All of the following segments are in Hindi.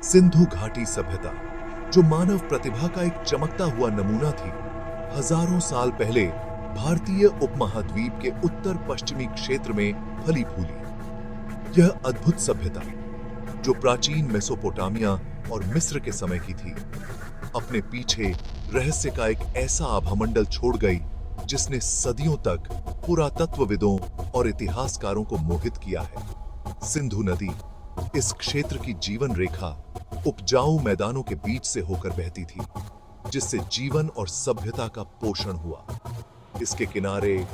सिंधु घाटी सभ्यता, जो मानव प्रतिभा का एक चमकता हुआ नमूना थी, हजारों साल पहले भारतीय उपमहाद्वीप के उत्तर पश्चिमी क्षेत्र में फली फूली। यह अद्भुत सभ्यता, जो प्राचीन मेसोपोटामिया और मिस्र के समय की थी, अपने पीछे रहस्य का एक ऐसा आभामंडल छोड़ गई जिसने सदियों तक पुरातत्वविदों और इतिहासकारों को मोहित किया है। सिंधु नदी, इस क्षेत्र की जीवन रेखा, उपजाऊ मैदानों के बीच से होकर बहती थी, जिससे जीवन और सभ्यता का पोषण हुआ। इसके किनारे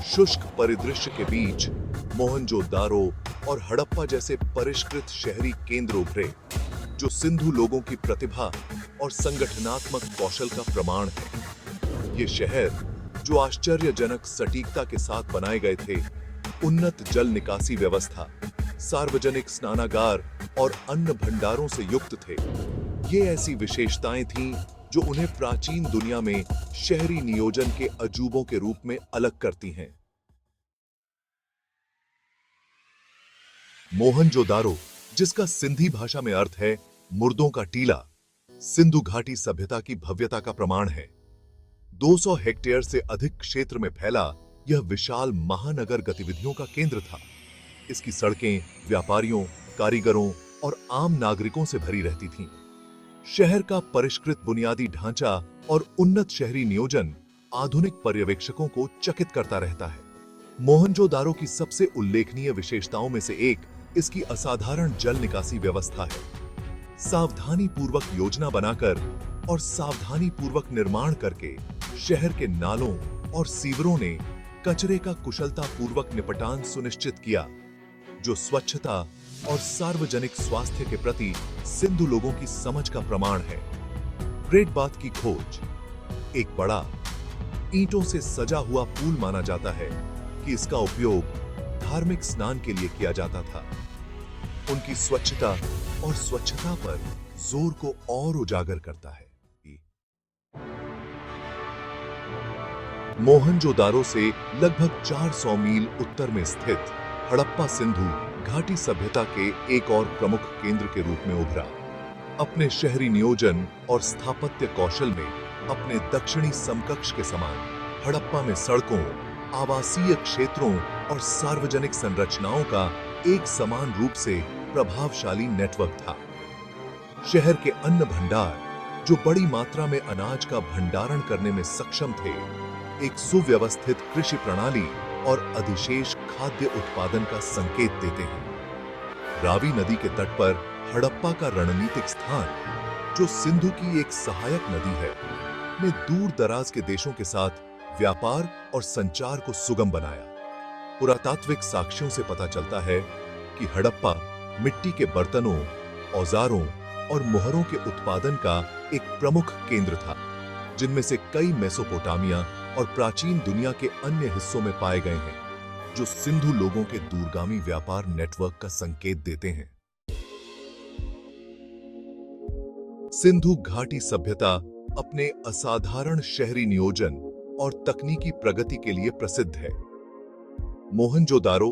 शुष्क परिदृश्य के बीच मोहनजोदारो और हड़प्पा जैसे परिष्कृत शहरी केंद्र उभरे, जो सिंधु लोगों की प्रतिभा और संगठनात्मक कौशल का प्रमाण है। ये शहर, जो आश्चर्यजनक सटीकता के साथ बनाए गए थे, उन्नत जल निकासी व्यवस्था, सार्वजनिक स्नानागार और अन्न भंडारों से युक्त थे। ये ऐसी विशेषताएं थीं जो उन्हें प्राचीन दुनिया में शहरी नियोजन के अजूबों के रूप में अलग करती हैं। मोहनजोदारो, जिसका सिंधी भाषा में अर्थ है मुर्दों का टीला, सिंधु घाटी सभ्यता की भव्यता का प्रमाण है। 200 हेक्टेयर से अधिक क्षेत्र में फैला यह विशाल महानगर गतिविधियों का केंद्र था। इसकी सड़कें व्यापारियों, कारीगरों और आम नागरिकों से भरी रहती थीं। शहर का परिष्कृत बुनियादी ढांचा और उन्नत शहरी नियोजन आधुनिक पर्यवेक्षकों को चकित करता रहता है। मोहनजोदारो की सबसे उल्लेखनीय विशेषताओं में से एक इसकी असाधारण जल निकासी व्यवस्था है। सावधानी पूर्वक योजना बनाकर और सावधानी पूर्वक निर्माण करके शहर के नालों और सीवरों ने कचरे का कुशलता पूर्वक निपटान सुनिश्चित किया, जो स्वच्छता और सार्वजनिक स्वास्थ्य के प्रति सिंधु लोगों की समझ का प्रमाण है। ग्रेट बाथ की खोज, एक बड़ा ईंटों से सजा हुआ पुल माना जाता है कि इसका उपयोग धार्मिक स्नान के लिए किया जाता था। उनकी स्वच्छता और स्वच्छता पर जोर को और उजागर करता है। मोहनजोदारो से लगभग 400 मील उत्तर में स्थित हड़प्पा सिंधु घाटी सभ्यता के एक और प्रमुख केंद्र के रूप में उभरा। अपने शहरी नियोजन और स्थापत्य कौशल में अपने दक्षिणी समकक्ष के समान हड़प्पा में सड़कों, आवासीय क्षेत्रों और सार्वजनिक संरचनाओं का एक समान रूप से प्रभावशाली नेटवर्क था। शहर के अन्न भंडार, जो बड़ी मात्रा में अनाज का भंडारण करने में सक्षम थे, एक सुव्यवस्थित कृषि प्रणाली और अधिशेष खाद्य उत्पादन का संकेत देते हैं। रावी नदी के तट पर हड़प्पा का रणनीतिक स्थान, जो सिंधु की एक सहायक नदी है, ने दूर दराज के देशों के साथ व्यापार और संचार को सुगम बनाया। पुरातात्विक साक्ष्यों से पता चलता है कि हड़प्पा मिट्टी के बर्तनों, औजारों और मोहरों के उत्पादन का एक प्रमुख केंद्र था, जिनमें से कई मेसोपोटामिया और प्राचीन दुनिया के अन्य हिस्सों में पाए गए हैं, जो सिंधु लोगों के दूरगामी व्यापार नेटवर्क का संकेत देते हैं। सिंधु घाटी सभ्यता अपने असाधारण शहरी नियोजन और तकनीकी प्रगति के लिए प्रसिद्ध है। मोहनजोदारो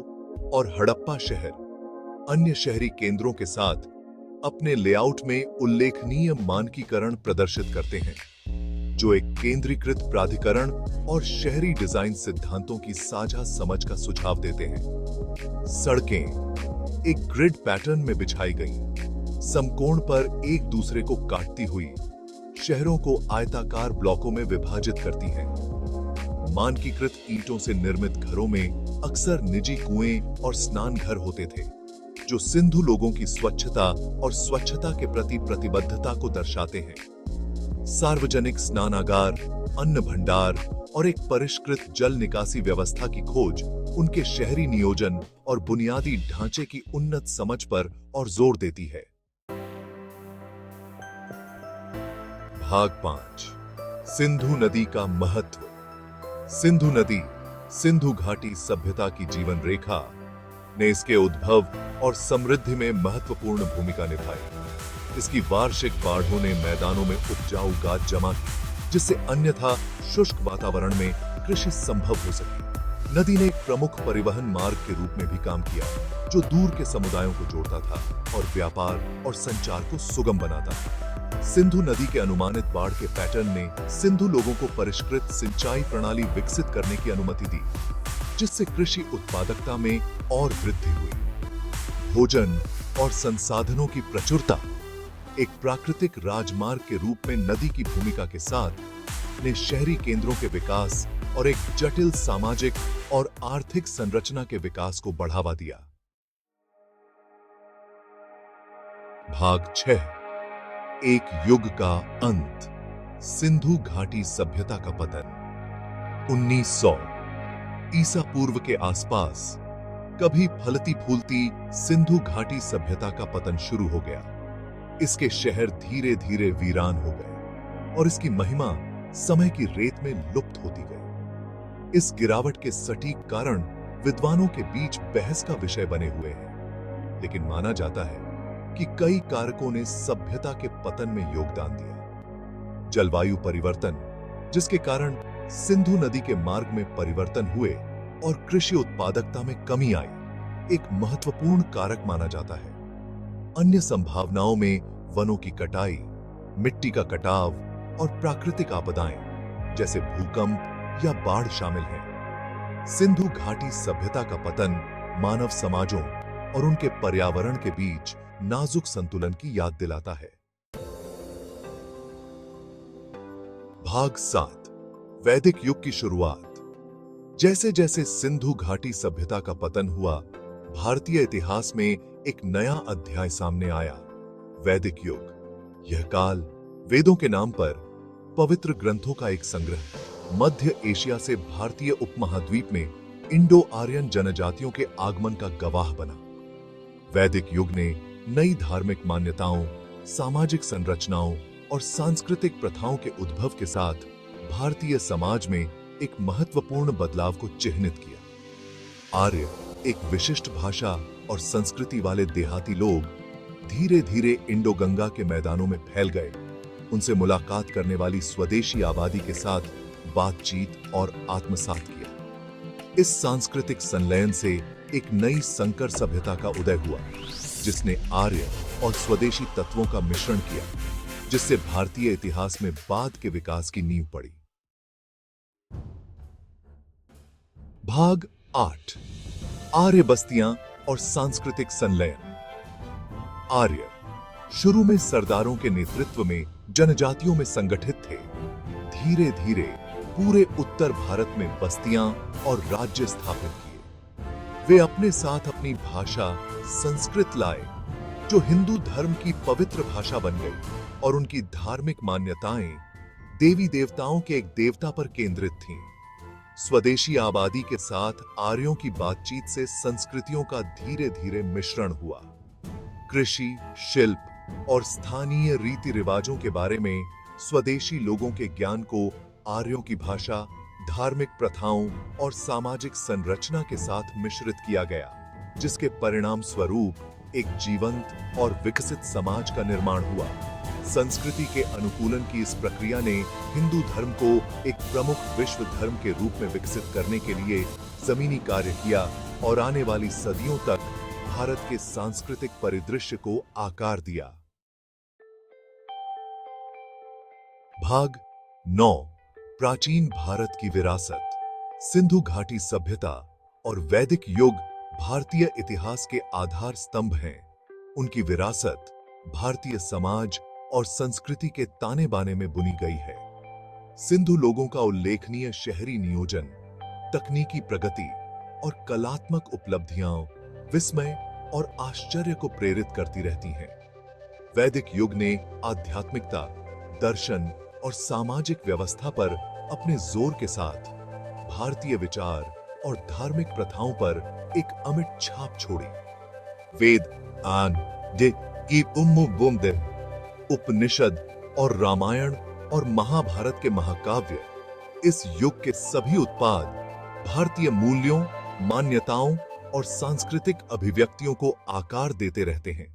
और हड़प्पा शहर अन्य शहरी केंद्रों के साथ अपने लेआउट में उल्लेखनीय मानकीकरण प्रदर्शित करते हैं, जो एक केंद्रीकृत प्राधिकरण और शहरी डिजाइन सिद्धांतों की साझा समझ का सुझाव देते हैं। सड़कें एक ग्रिड पैटर्न में बिछाई गईं, समकोण पर एक दूसरे को काटती हुई शहरों को आयताकार ब्लॉकों में विभाजित करती हैं। मानकीकृत ईंटों से निर्मित घरों में अक्सर निजी कुएं और स्नान घर होते थे, जो सिंधु लोगों की स्वच्छता और स्वच्छता के प्रति प्रतिबद्धता को दर्शाते हैं। सार्वजनिक स्नानागार, अन्न भंडार और एक परिष्कृत जल निकासी व्यवस्था की खोज उनके शहरी नियोजन और बुनियादी ढांचे की उन्नत समझ पर और जोर देती है। भाग 5, सिंधु नदी का महत्व। सिंधु नदी, सिंधु घाटी सभ्यता की जीवन रेखा ने इसके उद्भव और समृद्धि में महत्वपूर्ण भूमिका निभाई। इसकी वार्षिक बाढ़ों ने मैदानों में उपजाऊ गाद जमा की, जिससे अन्यथा शुष्क वातावरण में कृषि संभव हो सकी। नदी ने एक प्रमुख परिवहन मार्ग के रूप में भी काम किया, जो दूर के समुदायों को जोड़ता था और व्यापार और संचार को सुगम बनाता था। सिंधु नदी के अनुमानित बाढ़ के पैटर्न ने सिंधु लोगों को परिष्कृत सिंचाई प्रणाली विकसित करने की अनुमति दी, जिससे कृषि उत्पादकता में और वृद्धि हुई। भोजन और संसाधनों की प्रचुरता एक प्राकृतिक राजमार्ग के रूप में नदी की भूमिका के साथ ने शहरी केंद्रों के विकास और एक जटिल सामाजिक और आर्थिक संरचना के विकास को बढ़ावा दिया। भाग 6, एक युग का अंत, सिंधु घाटी सभ्यता का पतन। 1900 ईसा पूर्व के आसपास कभी फलती फूलती सिंधु घाटी सभ्यता का पतन शुरू हो गया। इसके शहर धीरे धीरे वीरान हो गए और इसकी महिमा समय की रेत में लुप्त होती गई। इस गिरावट के सटीक कारण विद्वानों के बीच बहस का विषय बने हुए हैं, लेकिन माना जाता है कि कई कारकों ने सभ्यता के पतन में योगदान दिया। जलवायु परिवर्तन, जिसके कारण सिंधु नदी के मार्ग में परिवर्तन हुए और कृषि उत्पादकता में कमी आई, एक महत्वपूर्ण कारक माना जाता है। अन्य संभावनाओं में वनों की कटाई, मिट्टी का कटाव और प्राकृतिक आपदाएं जैसे भूकंप या बाढ़ शामिल हैं। सिंधु घाटी सभ्यता का पतन मानव समाजों और उनके पर्यावरण के बीच नाजुक संतुलन की याद दिलाता है। भाग 7, वैदिक युग की शुरुआत। जैसे जैसे सिंधु घाटी सभ्यता का पतन हुआ, भारतीय इतिहास में एक नया अध्याय सामने आया, वैदिक युग। यह काल वेदों के नाम पर पवित्र ग्रंथों का एक संग्रह मध्य एशिया से भारतीय उपमहाद्वीप में इंडो आर्यन जनजातियों के आगमन का गवाह बना। वैदिक युग ने नई धार्मिक मान्यताओं, सामाजिक संरचनाओं और सांस्कृतिक प्रथाओं के उद्भव के साथ भारतीय समाज में एक महत्वपूर्ण बदलाव को चिह्नित किया। आर्य, एक विशिष्ट भाषा और संस्कृति वाले देहाती लोग, धीरे धीरे इंडो गंगा के मैदानों में फैल गए। उनसे मुलाकात करने वाली स्वदेशी आबादी के साथ बातचीत और आत्मसात किया। इस सांस्कृतिक संलयन से एक नई संकर सभ्यता का उदय हुआ, जिसने आर्य और स्वदेशी तत्वों का मिश्रण किया, जिससे भारतीय इतिहास में बाद के विकास की नींव पड़ी। भाग 8, आर्य बस्तियां और सांस्कृतिक संलयन। आर्य शुरू में सरदारों के नेतृत्व में जनजातियों में संगठित थे। धीरे धीरे पूरे उत्तर भारत में बस्तियां और राज्य स्थापित किए। वे अपने साथ अपनी भाषा संस्कृत लाए, जो हिंदू धर्म की पवित्र भाषा बन गई, और उनकी धार्मिक मान्यताएं देवी देवताओं के एक देवता पर केंद्रित थीं। स्वदेशी आबादी के साथ आर्यों की बातचीत से संस्कृतियों का धीरे धीरे मिश्रण हुआ। कृषि, शिल्प और स्थानीय रीति रिवाजों के बारे में स्वदेशी लोगों के ज्ञान को आर्यों की भाषा, धार्मिक प्रथाओं और सामाजिक संरचना के साथ मिश्रित किया गया, जिसके परिणाम स्वरूप एक जीवंत और विकसित समाज का निर्माण हुआ। संस्कृति के अनुकूलन की इस प्रक्रिया ने हिंदू धर्म को एक प्रमुख विश्व धर्म के रूप में विकसित करने के लिए जमीनी कार्य किया और आने वाली सदियों तक भारत के सांस्कृतिक परिदृश्य को आकार दिया। भाग 9, प्राचीन भारत की विरासत। सिंधु घाटी सभ्यता और वैदिक युग भारतीय इतिहास के आधार स्तंभ हैं। उनकी विरासत भारतीय समाज और संस्कृति के ताने बाने में बुनी गई है। सिंधु लोगों का उल्लेखनीय शहरी नियोजन, तकनीकी प्रगति और कलात्मक उपलब्धियां विस्मय और आश्चर्य को प्रेरित करती रहती हैं। वैदिक युग ने आध्यात्मिकता, दर्शन और सामाजिक व्यवस्था पर अपने जोर के साथ भारतीय विचार और धार्मिक प्रथाओं पर एक अमिट छाप छोड़ी। वेद, उपनिषद और रामायण और महाभारत के महाकाव्य, इस युग के सभी उत्पाद भारतीय मूल्यों, मान्यताओं और सांस्कृतिक अभिव्यक्तियों को आकार देते रहते हैं।